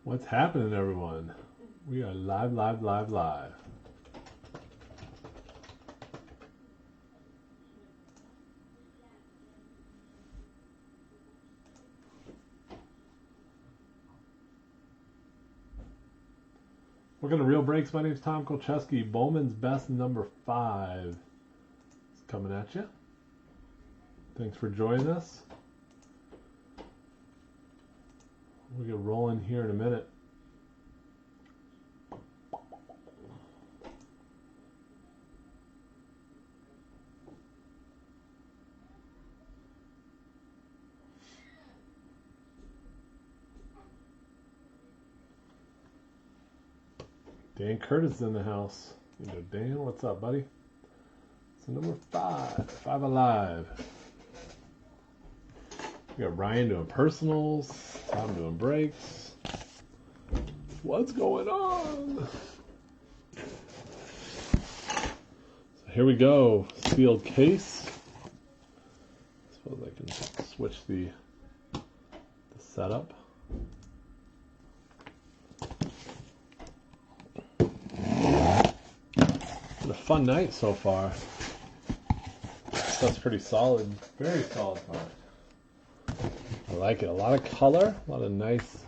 What's happening, everyone? We are live. Welcome to Real Breaks. My name is Tom Kolcheski. Bowman's Best number 5 is coming at you. Thanks for joining us. We'll get rolling here in a minute. Dan Curtis is in the house. You know, Dan, what's up, buddy? So number 5 alive. We got Ryan doing personals, Tom doing breaks. What's going on? So here we go. Sealed case. I suppose I can switch the setup. Been a fun night so far. That's pretty solid. Very solid card. I like it. A lot of color, a lot of nice,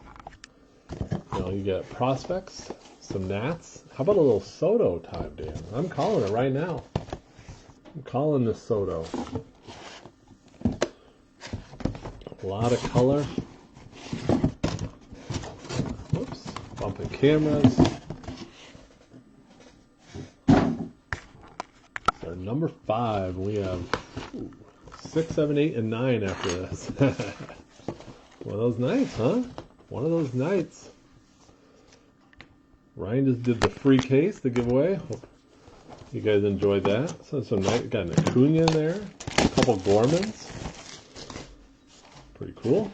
you get prospects, some Nats. How about a little Soto time, Dan? I'm calling it right now. I'm calling this Soto. A lot of color. Whoops. Bumping cameras. It's our number 5. We have 6, 7, 8, and 9 after this. One of those nights, huh? One of those nights. Ryan just did the free case, the giveaway. Hope you guys enjoyed that. So some nice, got an Acuna in there, a couple Gormans. Pretty cool.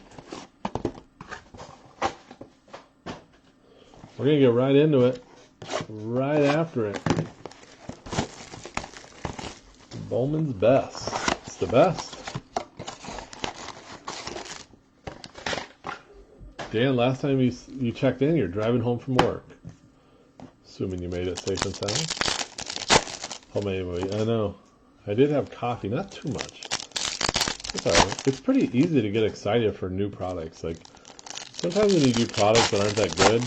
We're gonna get right into it, right after it. Bowman's Best. It's the best. Dan, last time you checked in, you're driving home from work. Assuming you made it safe and sound. Home anyway. I know. I did have coffee, not too much. It's alright. It's pretty easy to get excited for new products. Like, sometimes when you do products that aren't that good,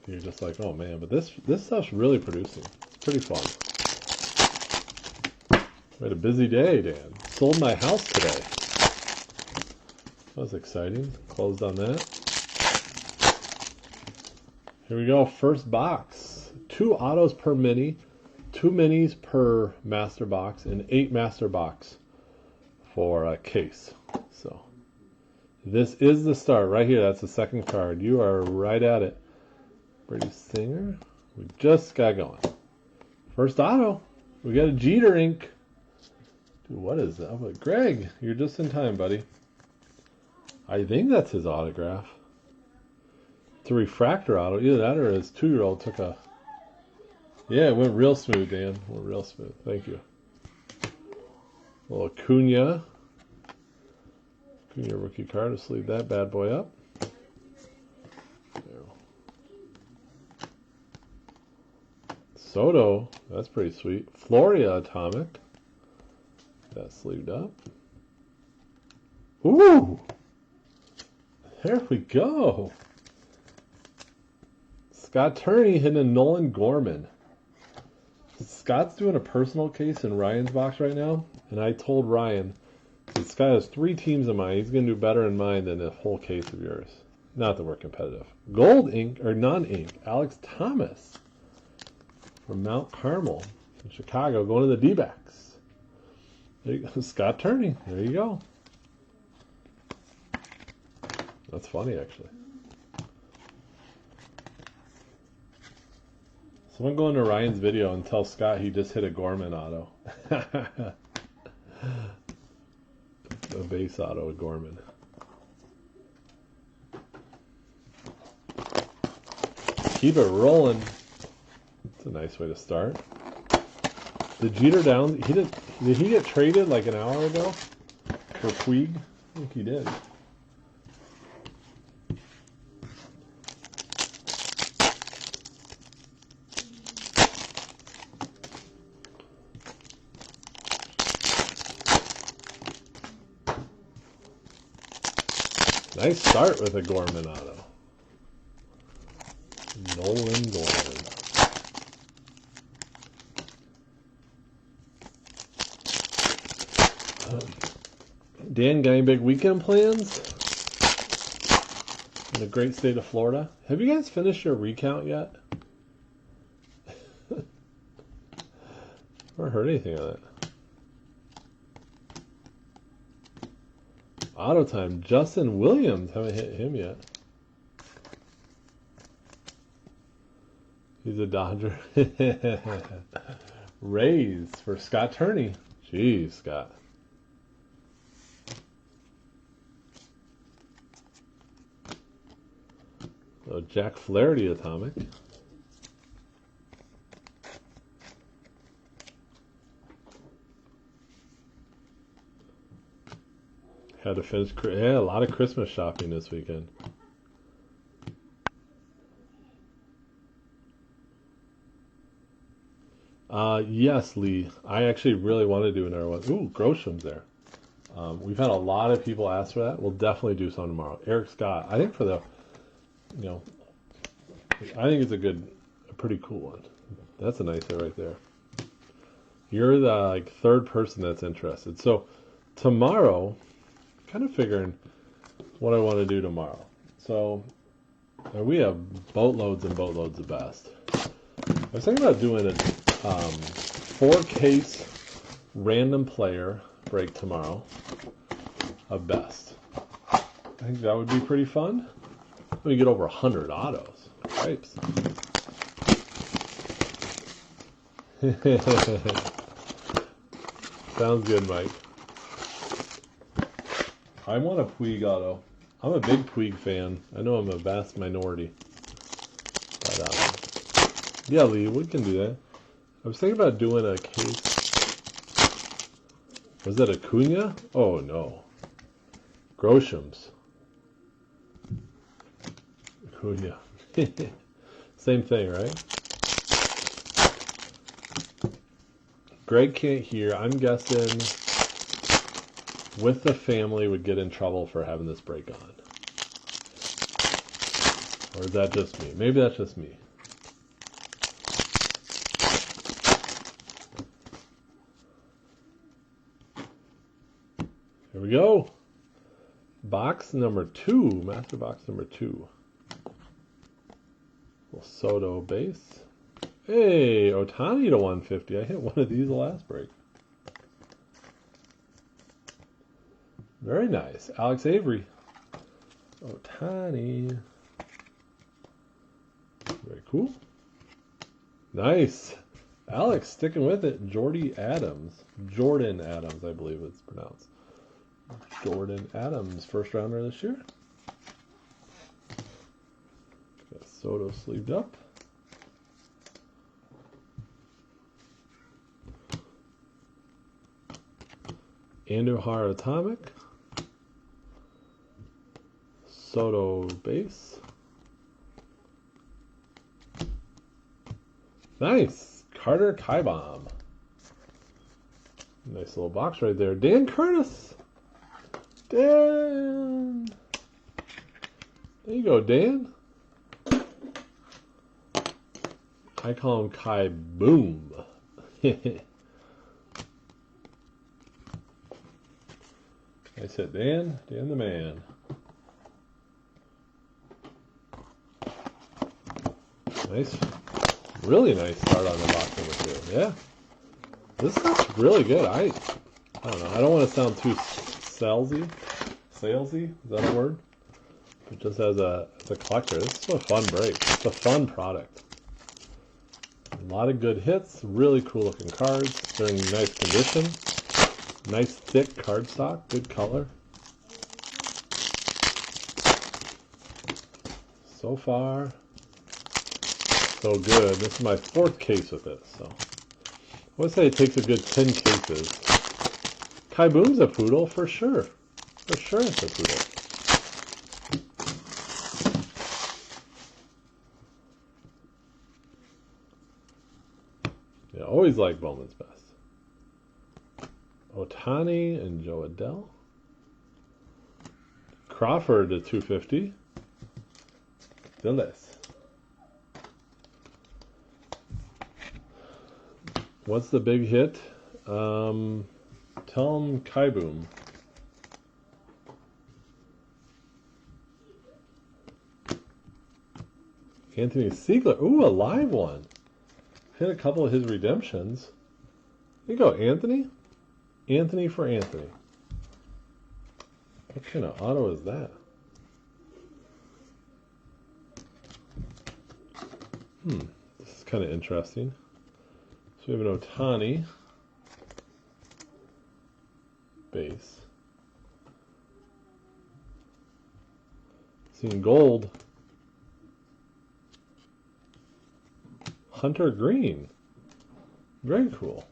you're just like, oh man, but this stuff's really producing. It's pretty fun. We had a busy day, Dan. Sold my house today. That was exciting. Closed on that. Here we go. First box. 2 autos per mini, 2 minis per master box, and 8 master box for a case. So this is the start right here. That's the second card. You are right at it. Brady Singer. We just got going. First auto. We got a Jeter ink. Dude, what is that? Oh, Greg, you're just in time, buddy. I think that's his autograph. It's a refractor auto. Either that or his 2-year-old took a... Yeah, it went real smooth, Dan. It went real smooth. Thank you. A little Acuna. Acuna rookie card. Let's leave that bad boy up. There. Soto. That's pretty sweet. Floria Atomic. That sleeved up. Ooh! There we go. Scott Turney hitting a Nolan Gorman. Scott's doing a personal case in Ryan's box right now, and I told Ryan, this guy has 3 teams in mine. He's going to do better in mine than a whole case of yours. Not that we're competitive. Gold ink, or non-ink, Alex Thomas from Mount Carmel in Chicago, going to the D-backs. There you go. Scott Turney. There you go. That's funny, actually. Someone go into Ryan's video and tell Scott he just hit a Gorman auto. A base auto, a Gorman. Keep it rolling. It's a nice way to start. Did Jeter down? Did he get traded like an hour ago for Puig? I think he did. Nice start with a Gorman auto. Nolan Gorman. Dan, got any big weekend plans in the great state of Florida? Have you guys finished your recount yet? Never heard anything of that. Auto time. Justin Williams. Haven't hit him yet. He's a Dodger. Rays for Scott Turney. Jeez, Scott. So Jack Flaherty atomic. Had to finish. Yeah, a lot of Christmas shopping this weekend. Yes, Lee. I actually really want to do another one. Ooh, Groshem's there. We've had a lot of people ask for that. We'll definitely do some tomorrow. Eric Scott. I think for the, I think it's a pretty cool one. That's a nice hit right there. You're the third person that's interested. So tomorrow, kind of figuring what I want to do tomorrow. So we have boatloads and boatloads of best. I was thinking about doing a 4-case random player break tomorrow of best. I think that would be pretty fun. We get over 100 autos. Cripes. Sounds good, Mike. I want a Puig auto. I'm a big Puig fan. I know I'm a vast minority. But, yeah, Lee, we can do that. I was thinking about doing a case. Was that Acuna? Oh, no. Groshem's. Acuna. Same thing, right? Greg can't hear. I'm guessing with the family would get in trouble for having this break on. Or is that just me? Maybe that's just me. Here we go. Box number 2. Master box number 2. Little Soto base. Hey, Ohtani to 150. I hit one of these the last break. Very nice. Alex Avery. Ohtani. Very cool. Nice. Alex sticking with it. Jordan Adams, I believe it's pronounced. Jordan Adams, first rounder this year. Got Soto sleeved up. Andujar atomic. Soto base. Nice. Carter Kybomb. Nice little box right there. Dan Curtis. Dan. There you go, Dan. I call him Kai Boom. I said, Dan the man. Nice, really nice start on the box number 2. Yeah, this stuff's really good. I don't know. I don't want to sound too salesy. Is that a word? But just as a collector, this is a fun break. It's a fun product. A lot of good hits. Really cool looking cards. They're in nice condition. Nice thick cardstock, good color. So far, so good. This is my 4th case with this, so I would say it takes a good 10 cases. Kai Boom's a poodle for sure. For sure it's a poodle. Yeah, always like Bowman's best. Ohtani and Joe Adele. Crawford to 250. Dillis. What's the big hit? Tell him Kaiboom. Anthony Siegler. Ooh, a live one. Hit a couple of his redemptions. There you go, Anthony. Anthony for Anthony. What kind of auto is that? This is kind of interesting. So we have an Ohtani base. Seeing gold. Hunter Green. Very cool.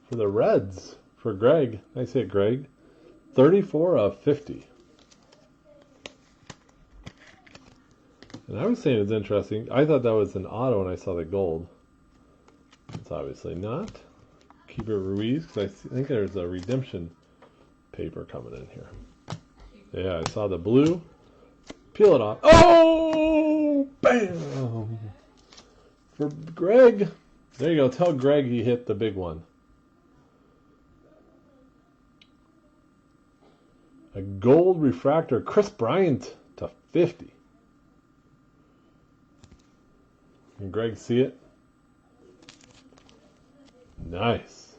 For the Reds, for Greg. Nice hit, Greg. 34 of 50. And I was saying it's interesting. I thought that was an auto when I saw the gold. It's obviously not. Keep it Ruiz, because I think there's a redemption paper coming in here. Yeah, I saw the blue. Peel it off. Oh! Bam! For Greg. There you go. Tell Greg he hit the big one. A gold refractor. Kris Bryant to 50. Can Greg see it? Nice.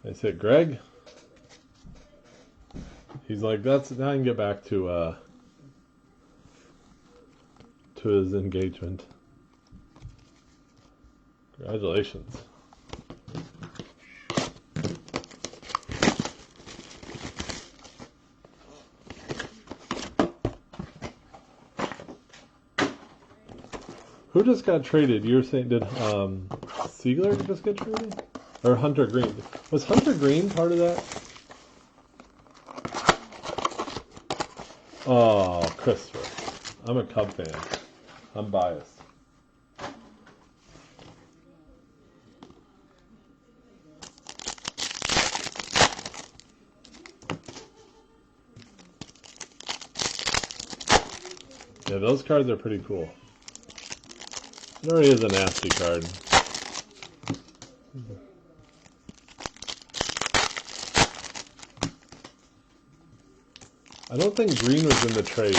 I said, Greg. He's like, that's now I can get back to his engagement. Congratulations. Who just got traded? You're saying, did Siegler just get traded? Or Hunter Green? Was Hunter Green part of that? Oh, Christopher. I'm a Cub fan. I'm biased. Yeah, those cards are pretty cool. It already is a nasty card. I don't think green was in the trade.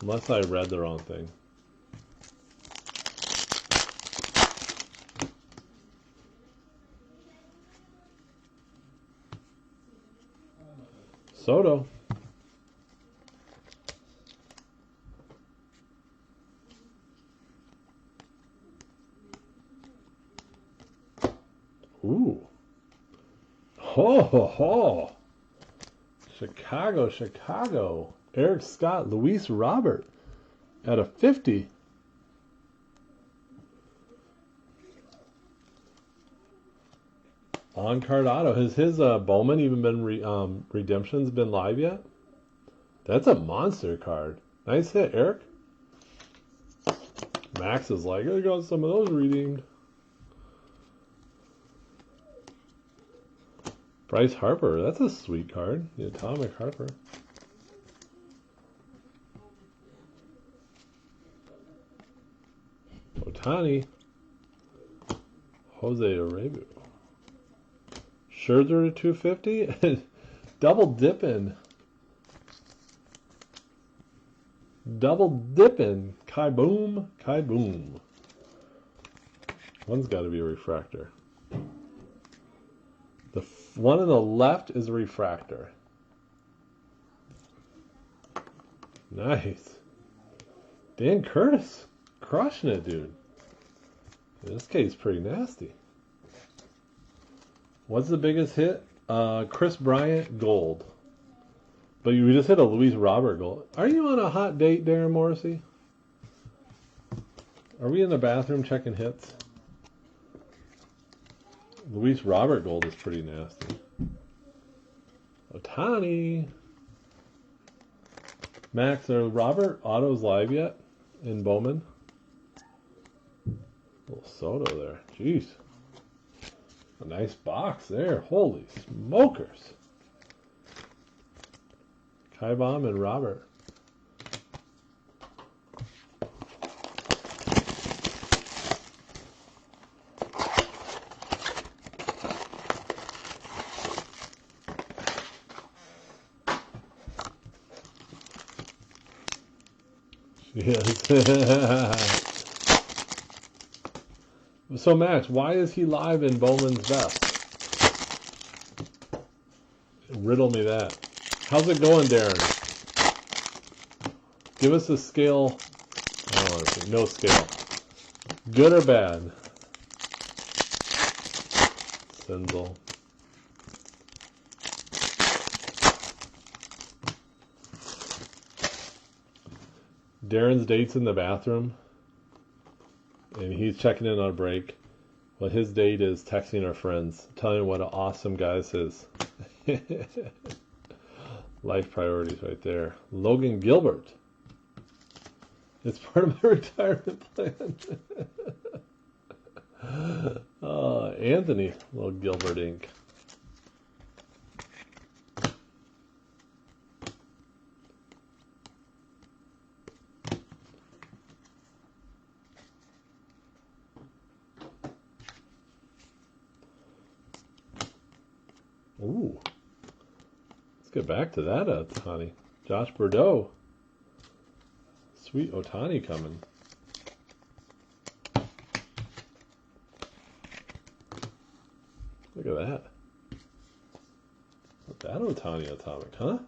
Unless I read the wrong thing. Soto. Ooh. Ho ho ho. Chicago, Chicago. Eric Scott, Luis Robert at a 50. On-card auto. Has his Bowman even been redemptions been live yet? That's a monster card. Nice hit, Eric. Max is like, I got some of those redeemed. Bryce Harper, that's a sweet card. The Atomic Harper. Ohtani. Jose Abreu. Scherzer to 250 and double dipping. Double dipping. Kai boom. Kai boom. One's got to be a refractor. The one on the left is a refractor. Nice. Dan Curtis. Crushing it, dude. This case pretty nasty. What's the biggest hit? Kris Bryant gold. But you just hit a Luis Robert gold. Are you on a hot date, Darren Morrissey? Are we in the bathroom checking hits? Luis Robert gold is pretty nasty. Ohtani. Max, are Robert autos live yet in Bowman? Little Soto there. Jeez. A nice box there. Holy smokers. Kai Bomb and Robert. Yes. So Max, why is he live in Bowman's Best? Riddle me that. How's it going, Darren? Give us a scale. I don't want to say no scale. Good or bad? Sinzel. Darren's date's in the bathroom, and he's checking in on a break. Well, his date is texting our friends, telling them what an awesome guy this is. Life priorities right there. Logan Gilbert. It's part of my retirement plan. Anthony, little Gilbert Inc. Ooh. Let's get back to that Ohtani. Josh Bordeaux. Sweet Ohtani coming. Look at that. That Ohtani Atomic, huh?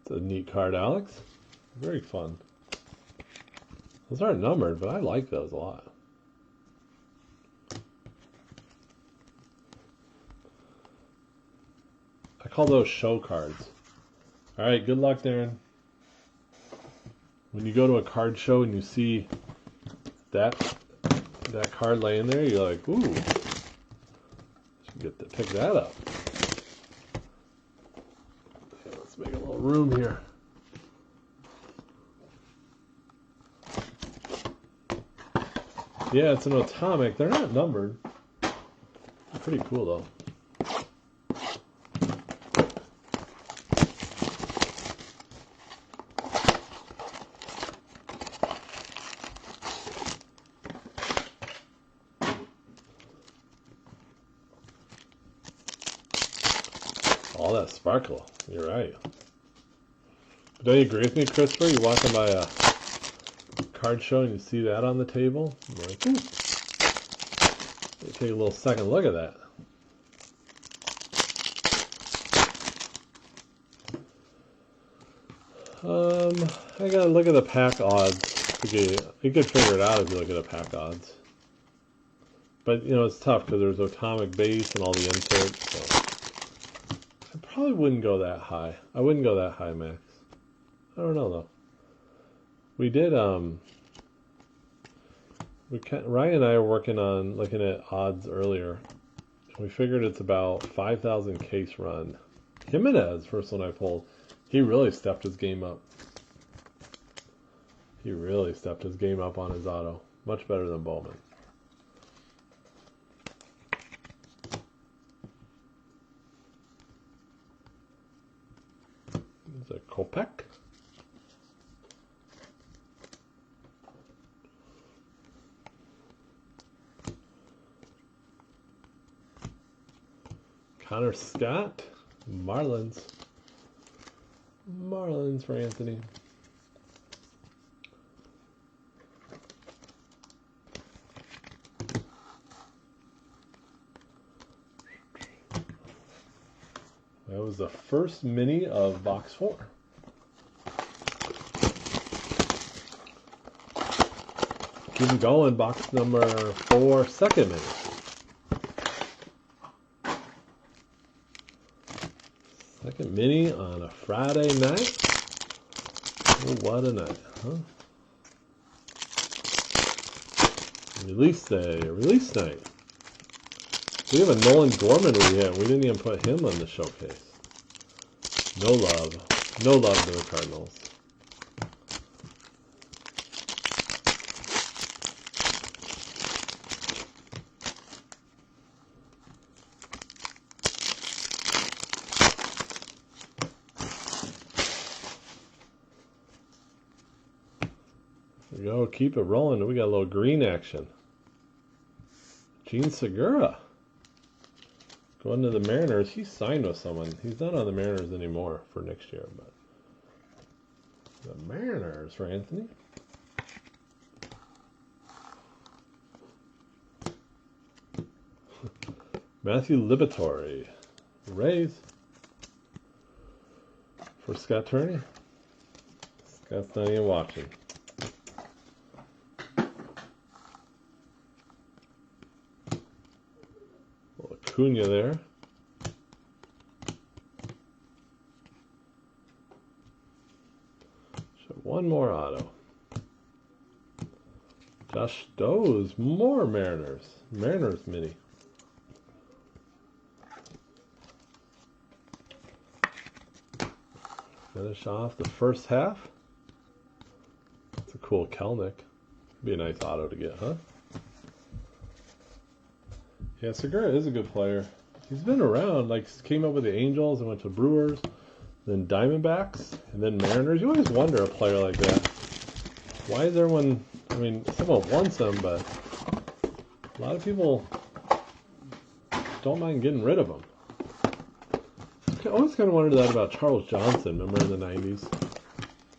It's a neat card, Alex. Very fun. Those aren't numbered, but I like those a lot. I call those show cards. Alright, good luck, Darren. When you go to a card show and you see that card laying there, you're like, ooh, should get to pick that up. Okay, let's make a little room here. Yeah, it's an Atomic. They're not numbered. They're pretty cool though. All that sparkle. You're right. But don't you agree with me, Christopher? You're walking by a card show and you see that on the table. You're like, ooh. You take a little second look at that. I gotta look at the pack odds. You could figure it out if you look at the pack odds. But you know it's tough because there's Atomic base and all the inserts. So. I probably wouldn't go that high. I wouldn't go that high, Max. I don't know though. We did Ryan and I were working on looking at odds earlier. We figured it's about 5,000 case run. Jimenez, first one I pulled, he really stepped his game up. He really stepped his game up on his auto. Much better than Bowman. Is it Kopech? Connor Scott, Marlins. Marlins for Anthony. That was the first mini of box 4. Keep going, box number 4, second mini. Second mini on a Friday night. Oh, what a night, huh? Release day, release night. We have a Nolan Gorman we didn't even put him on the showcase. No love. No love to the Cardinals. we go. Keep it rolling. We got a little green action. Gene Segura. Going to the Mariners. He signed with someone. He's not on the Mariners anymore for next year. But the Mariners for Anthony. Matthew Liberatore. Rays. For Scott Turney. Scott's not even watching. Little Acuna there. So one more auto. Josh Doze. More Mariners. Mariners mini. Finish off the first half. That's a cool Kelnick. Be a nice auto to get, huh? Yeah, Segura is a good player. He's been around, like came up with the Angels and went to Brewers, then Diamondbacks, and then Mariners. You always wonder a player like that. Why is everyone, I mean, someone wants him, but a lot of people don't mind getting rid of him. I always kind of wondered that about Charles Johnson, remember in the 90s?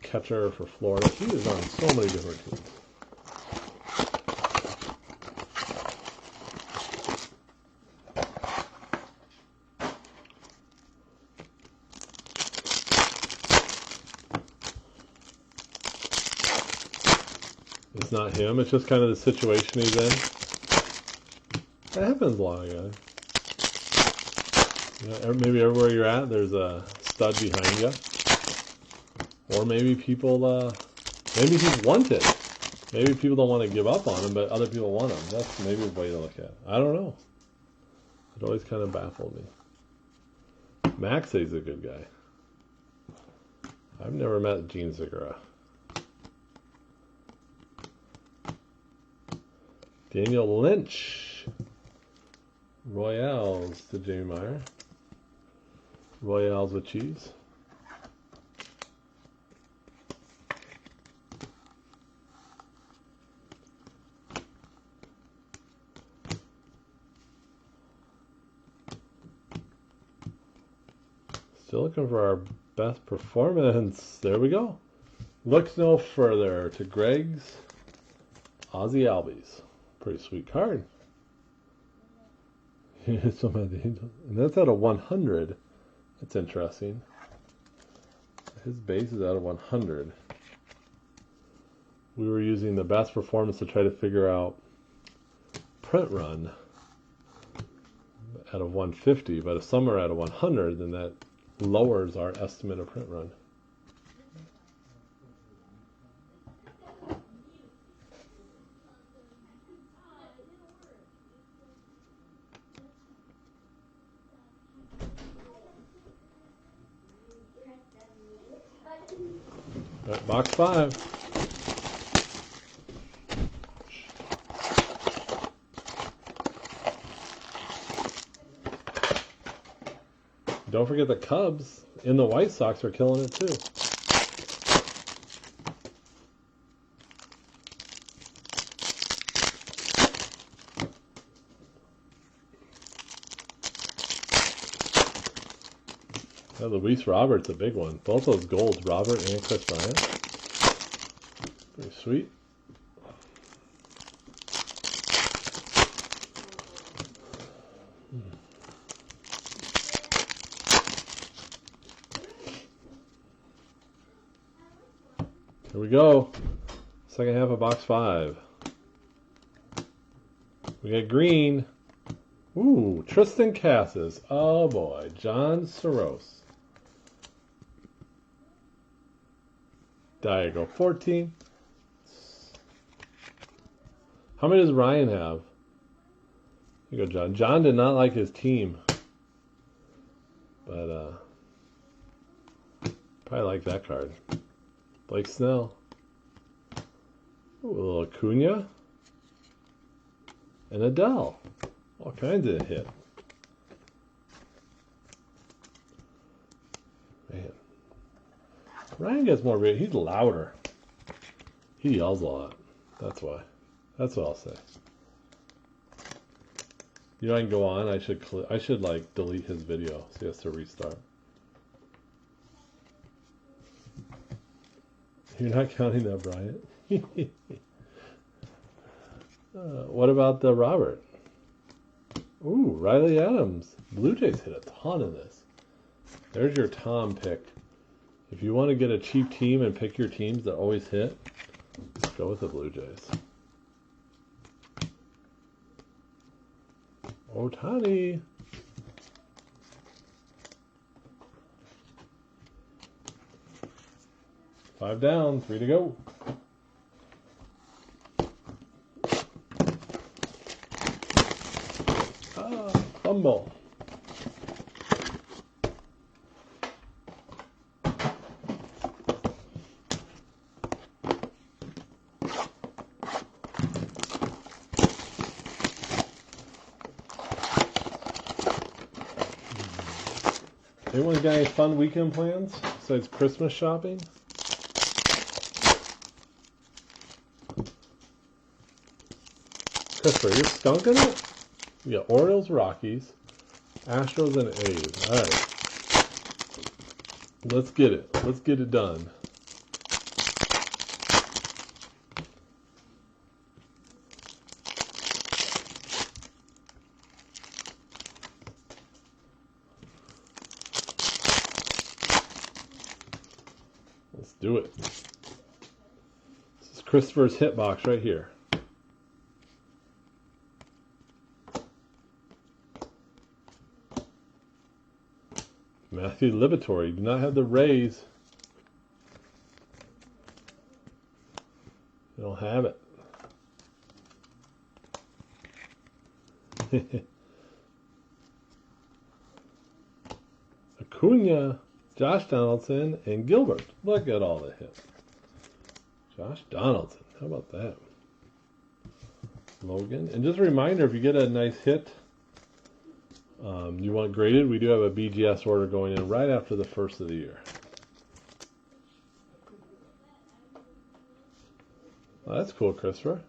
Catcher for Florida. He was on so many different teams. It's not him, it's just kind of the situation he's in. That happens a lot, guys. You know, maybe everywhere you're at, there's a stud behind you. Or maybe people, maybe he's wanted. Maybe people don't want to give up on him, but other people want him. That's maybe a way to look at it. I don't know. It always kind of baffled me. Maxey's a good guy. I've never met Gene Segura. Daniel Lynch. Royales to Jamie Meyer. Royales with cheese. Still looking for our best performance. There we go. Look no further to Greg's Ozzie Albies. Pretty sweet card. And that's out of 100. That's interesting. His base is out of 100. We were using the best performance to try to figure out print run out of 150, but if some are out of 100, then that lowers our estimate of print run. All right, box 5. Don't forget the Cubs and the White Sox are killing it too. Luis Robert's a big one. Both those golds, Robert and Kris Bryant. Pretty sweet. Here we go. Second half of box 5. We got green. Ooh, Tristan Cassis. Oh boy, John Soros. Diago 14. How many does Ryan have? Here you go, John. John did not like his team. But probably like that card. Blake Snell. Ooh, a little Acuna. And Adele. All kinds of hit. Man. Ryan gets more. He's louder. He yells a lot. That's why. That's what I'll say. You know, I can go on. I should like delete his video so he has to restart. You're not counting that, Bryant. What about the Robert? Ooh, Riley Adams. Blue Jays hit a ton of this. There's your Tom pick. If you want to get a cheap team and pick your teams that always hit, go with the Blue Jays. Ohtani. Five down, 3 to go. Fumble. Anyone got any fun weekend plans besides Christmas shopping? Christopher, you're skunking it? We got Orioles, Rockies, Astros, and A's. Alright. Let's get it. Let's get it done. Let's do it. This is Christopher's hitbox right here. Matthew Liberatore do not have the Rays. They don't have it. Acuna, Josh Donaldson, and Gilbert. Look at all the hits. Josh Donaldson. How about that? Logan. And just a reminder, if you get a nice hit, you want graded, we do have a BGS order going in right after the first of the year. Well, that's cool, Christopher.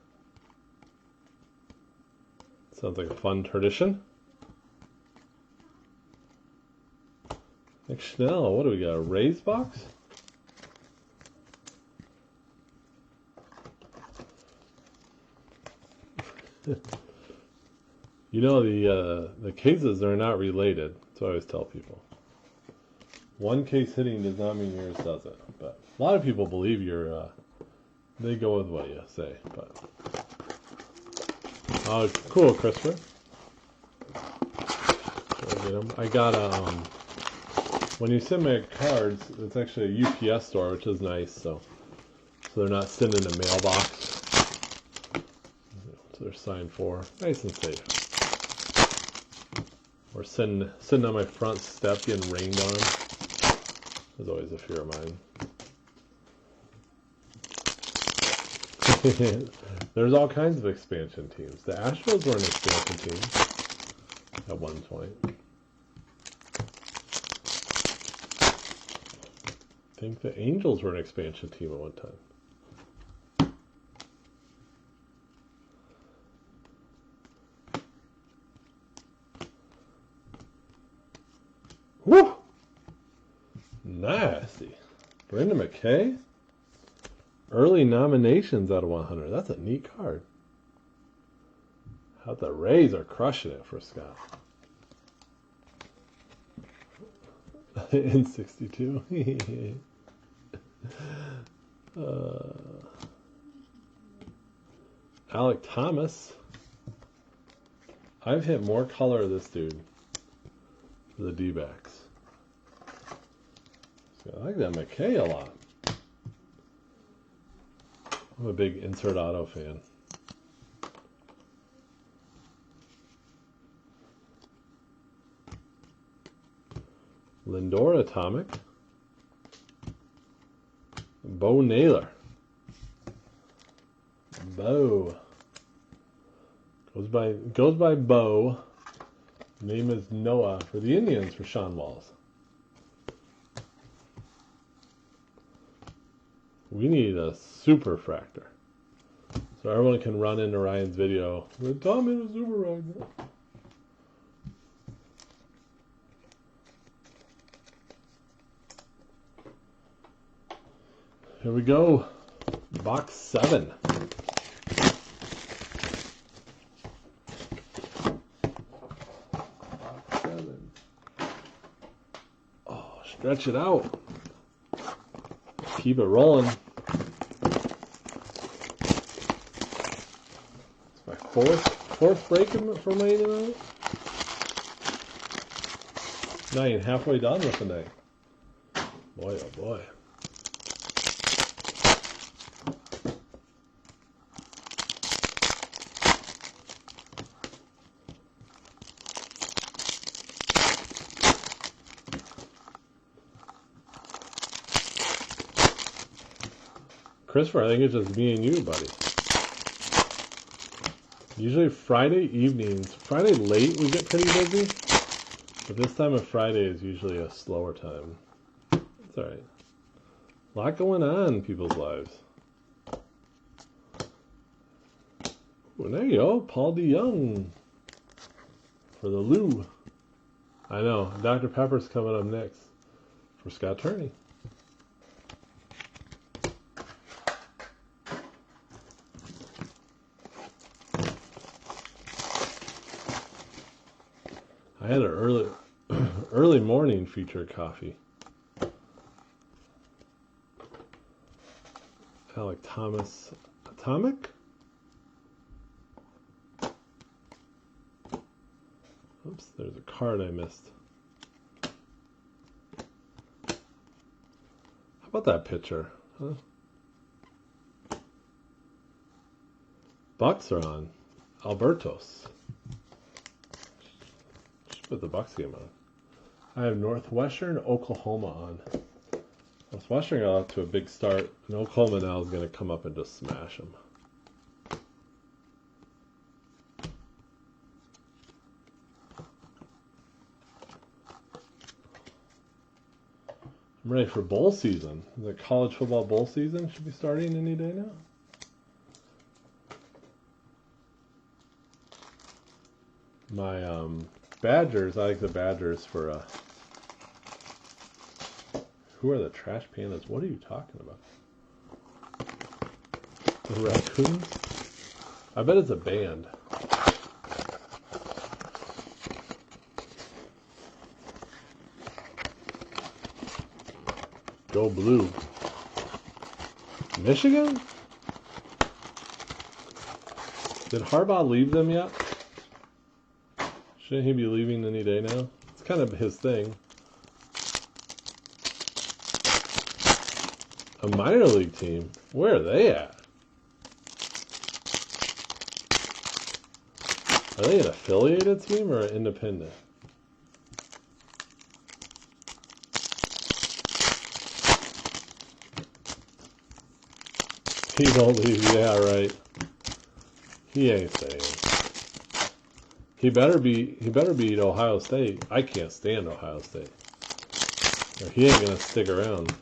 Sounds like a fun tradition. Nick Schnell, what do we got? A Rays box? You know, the cases are not related. That's what I always tell people. One case hitting does not mean yours doesn't. But a lot of people believe they go with what you say. But cool, Christopher. I got when you send me cards, it's actually a UPS store, which is nice. So they're not sitting in a mailbox. So they're signed for, nice and safe. Or sitting on my front step getting rained on. There's always a fear of mine. There's all kinds of expansion teams. The Astros were an expansion team at one point. I think the Angels were an expansion team at one time. Woo! Nasty. Brenda McKay? Early nominations out of 100. That's a neat card. How the Rays are crushing it for Scott. In 62. Alec Thomas. I've hit more color of this dude. The D-backs. So I like that McKay a lot. I'm a big insert auto fan. Lindor Atomic. Bo Naylor. Bo. Goes by Bo. Name is Noah for the Indians for Sean Walls. We need a super refractor. So everyone can run into Ryan's video. Tom in a super refractor. Here we go. Box 7. Box 7. Oh, stretch it out. Keep it rolling. It's my fourth break for my tonight. Not even halfway done with the night. Boy, oh boy. Christopher, I think it's just me and you, buddy. Usually Friday evenings, Friday late we get pretty busy, but this time of Friday is usually a slower time. It's alright. A lot going on in people's lives. Well, there you go, Paul DeYoung for the Lou. I know, Dr. Pepper's coming up next for Scott Turney. I had an early morning featured coffee. Alec Thomas Atomic? Oops, there's a card I missed. How about that pitcher? Huh? Bucks are on. Albertos. Put the Bucks game on. I have Northwestern, Oklahoma on. Northwestern got off to a big start, and Oklahoma now is going to come up and just smash them. I'm ready for bowl season. The college football bowl season should be starting any day now. My Badgers, I like the Badgers for who are the Trash Pandas? What are you talking about? The Raccoons? I bet it's a band. Go Blue. Michigan? Did Harbaugh leave them yet? Shouldn't he be leaving any day now? It's kind of his thing. A minor league team? Where are they at? Are they an affiliated team or an independent? He don't leave, yeah, right. He ain't staying. He better beat Ohio State. I can't stand Ohio State. Or he ain't gonna stick around.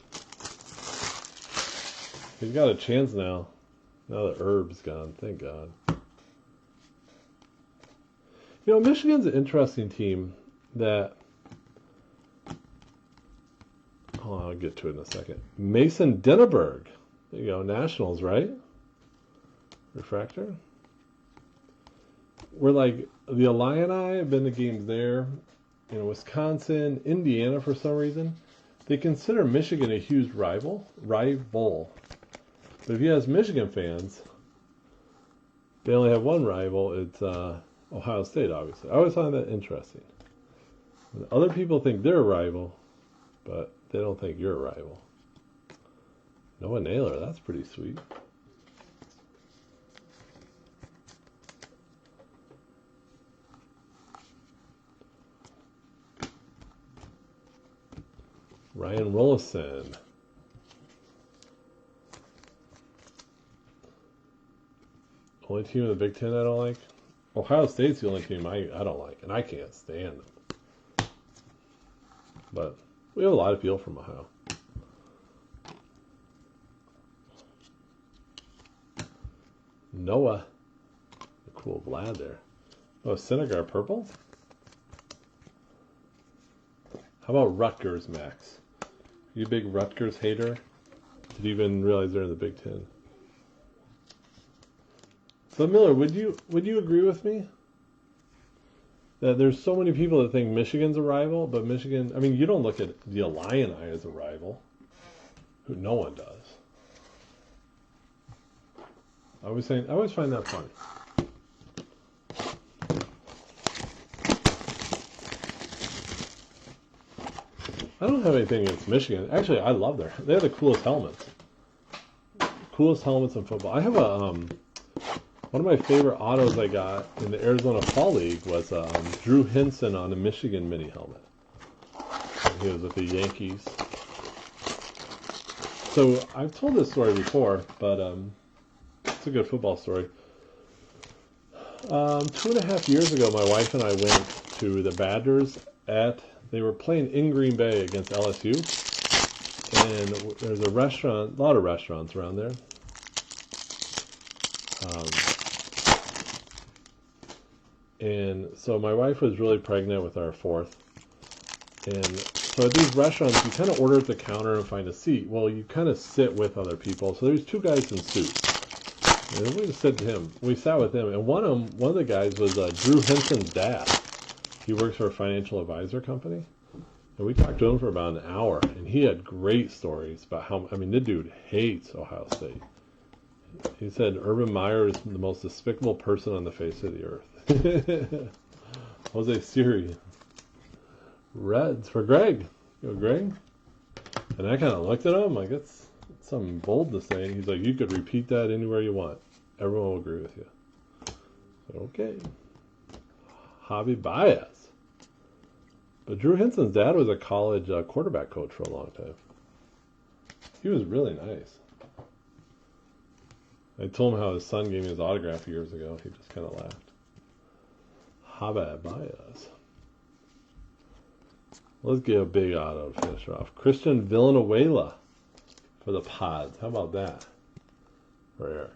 He's got a chance now. Now that Herb's gone, thank God. You know, Michigan's an interesting team that. Oh, I'll get to it in a second. Mason Dinneberg. There you go, Nationals, right? Refractor. We're like the Illini have been to games there, Wisconsin, Indiana for some reason. They consider Michigan a huge rival. But if you ask Michigan fans, they only have one rival. It's Ohio State, obviously. I always find that interesting. Other people think they're a rival, but they don't think you're a rival. Noah Naylor, that's pretty sweet. Ryan Rollison. Only team in the Big Ten I don't like? Ohio State's the only team I don't like, and I can't stand them. But we have a lot of people from Ohio. Noah. A cool Vlad there. Oh, Syndergaard purple? How about Rutgers, Max? You a big Rutgers hater? Did you even realize they're in the Big Ten? So Miller, would you agree with me that there's so many people that think Michigan's a rival, but Michigan, I mean, you don't look at the Illini as a rival. Who no one does. I always find that funny. I don't have anything against Michigan. Actually, I love they have the coolest helmets. Coolest helmets in football. I have one of my favorite autos I got in the Arizona Fall League was Drew Henson on a Michigan mini helmet. He was with the Yankees. So I've told this story before, but it's a good football story. 2.5 years ago, my wife and I went to the Badgers they were playing in Green Bay against LSU, and there's a restaurant, a lot of restaurants around there. And so my wife was really pregnant with our fourth. And so at these restaurants, you kind of order at the counter and find a seat. Well, you kind of sit with other people. So there's two guys in suits. And we just we sat with them. And one of the guys was Drew Henson's dad. He works for a financial advisor company. And we talked to him for about an hour. And he had great stories about the dude hates Ohio State. He said Urban Meyer is the most despicable person on the face of the earth. Jose Siri. Reds for Greg. Yo, Greg. And I kind of looked at him like, it's something bold to say. He's like, you could repeat that anywhere you want. Everyone will agree with you. So, okay. Javi Baez. But Drew Henson's dad was a college quarterback coach for a long time. He was really nice. I told him how his son gave me his autograph years ago. He just kind of laughed. Javi Baez. Let's get a big auto to finish off. Christian Villanueva for the Pods. How about that? For Eric.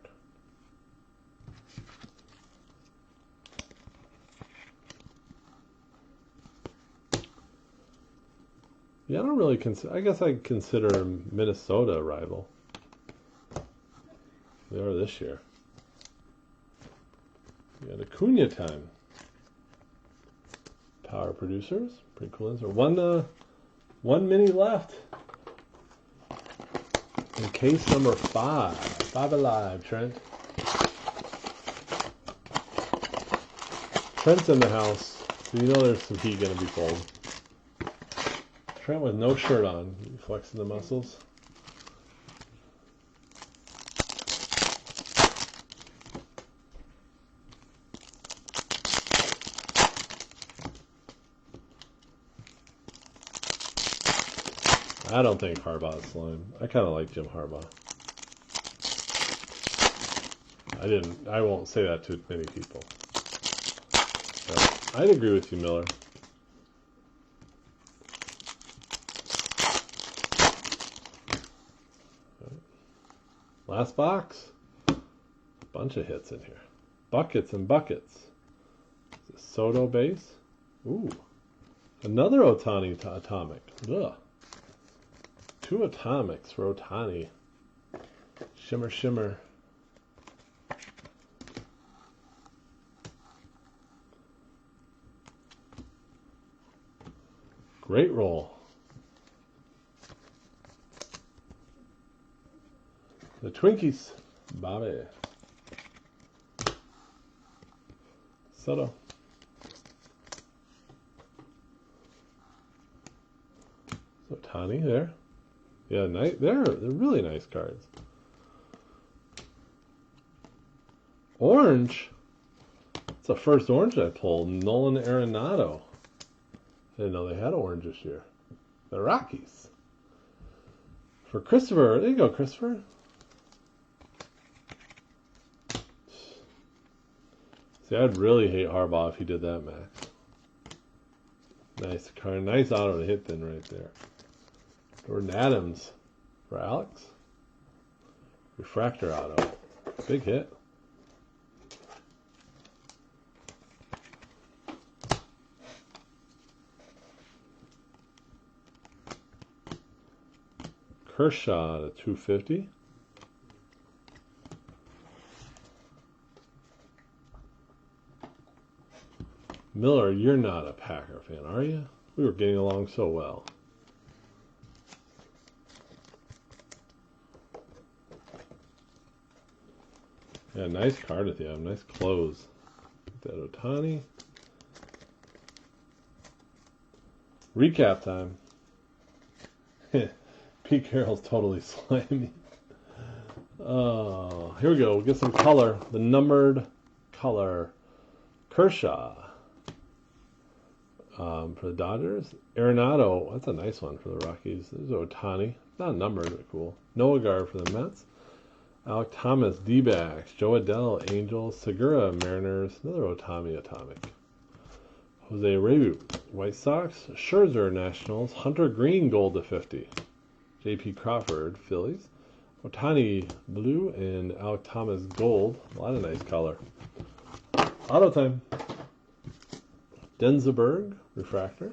Yeah, I don't really consider. I guess I consider Minnesota a rival. They are this year. We got Acuna time. Power producers. Pretty cool answer. One mini left. In case number 5. 5 alive, Trent. Trent's in the house, so you know there's some heat going to be pulled. Trent with no shirt on, flexing the muscles. I don't think Harbaugh's slime. I kind of like Jim Harbaugh. I won't say that to many people. But I'd agree with you, Miller. Last box. Bunch of hits in here. Buckets and buckets. Is it Soto base? Ooh. Another Ohtani atomic. Ugh. 2 atomics for Ohtani. Shimmer, shimmer. Great roll. The Twinkies. Bobby. Soto. Ohtani there. Yeah, they're really nice cards. Orange. It's the first orange I pulled. Nolan Arenado. Didn't know they had orange this year. The Rockies. For Christopher. There you go, Christopher. See, I'd really hate Harbaugh if he did that, Max. Nice card. Nice auto to hit then right there. Jordan Adams for Alex. Refractor auto. Big hit. Kershaw to 250. Miller, you're not a Packer fan, are you? We were getting along so well. Yeah, nice card at the end. Nice close. That Ohtani. Recap time. Pete Carroll's totally slimy. Here we go. We'll get some color. The numbered color. Kershaw. For the Dodgers. Arenado. That's a nice one for the Rockies. There's Ohtani. Not numbered, but cool. Noah Gard for the Mets. Alec Thomas, D-backs. Joe Adell, Angels. Segura, Mariners. Another Ohtani atomic. Jose Abreu, White Sox. Scherzer, Nationals. Hunter Green, gold to 50. J.P. Crawford, Phillies. Ohtani, blue. And Alec Thomas, gold. A lot of nice color. Auto time. Denzelberg, Refractor.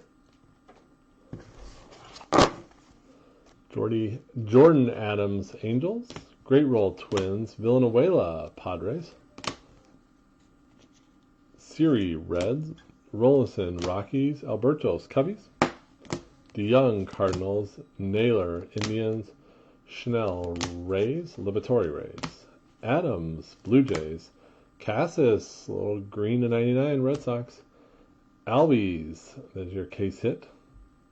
Jordan Adams, Angels. Great Roll, Twins. Villanueva, Padres. Siri, Reds. Rollinson, Rockies. Alberto's, Cubbies. DeYoung, Cardinals. Naylor, Indians. Schnell, Rays. Liberatore, Rays. Adams, Blue Jays. Cassis, little green to 99, Red Sox. Albies, there's your case hit.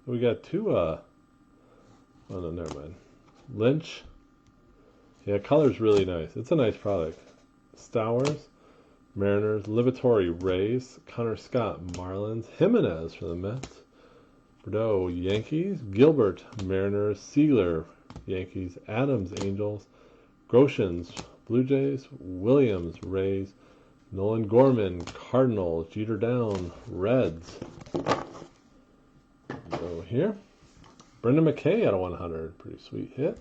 We got two, oh no, never mind. Lynch. Yeah, color's really nice. It's a nice product. Stowers, Mariners. Liberatore, Rays. Connor Scott, Marlins. Jimenez for the Mets. Bordeaux, Yankees. Gilbert, Mariners. Siegler, Yankees. Adams, Angels. Groshans, Blue Jays. Williams, Rays. Nolan Gorman, Cardinals. Jeter Down, Reds. Go here. Brendan McKay out of 100. Pretty sweet hit.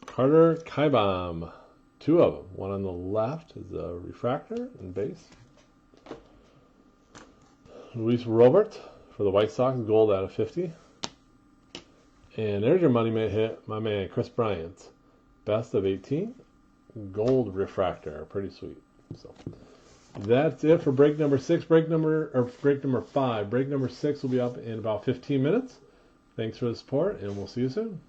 Carter Kaibaum. Two of them. One on the left is a refractor and base. Luis Robert for the White Sox, gold out of 50. And there's your money hit, my man, Kris Bryant. Best of 18. Gold refractor. Pretty sweet. So that's it for break number 6. Break number 5. Break number 6 will be up in about 15 minutes. Thanks for the support, and we'll see you soon.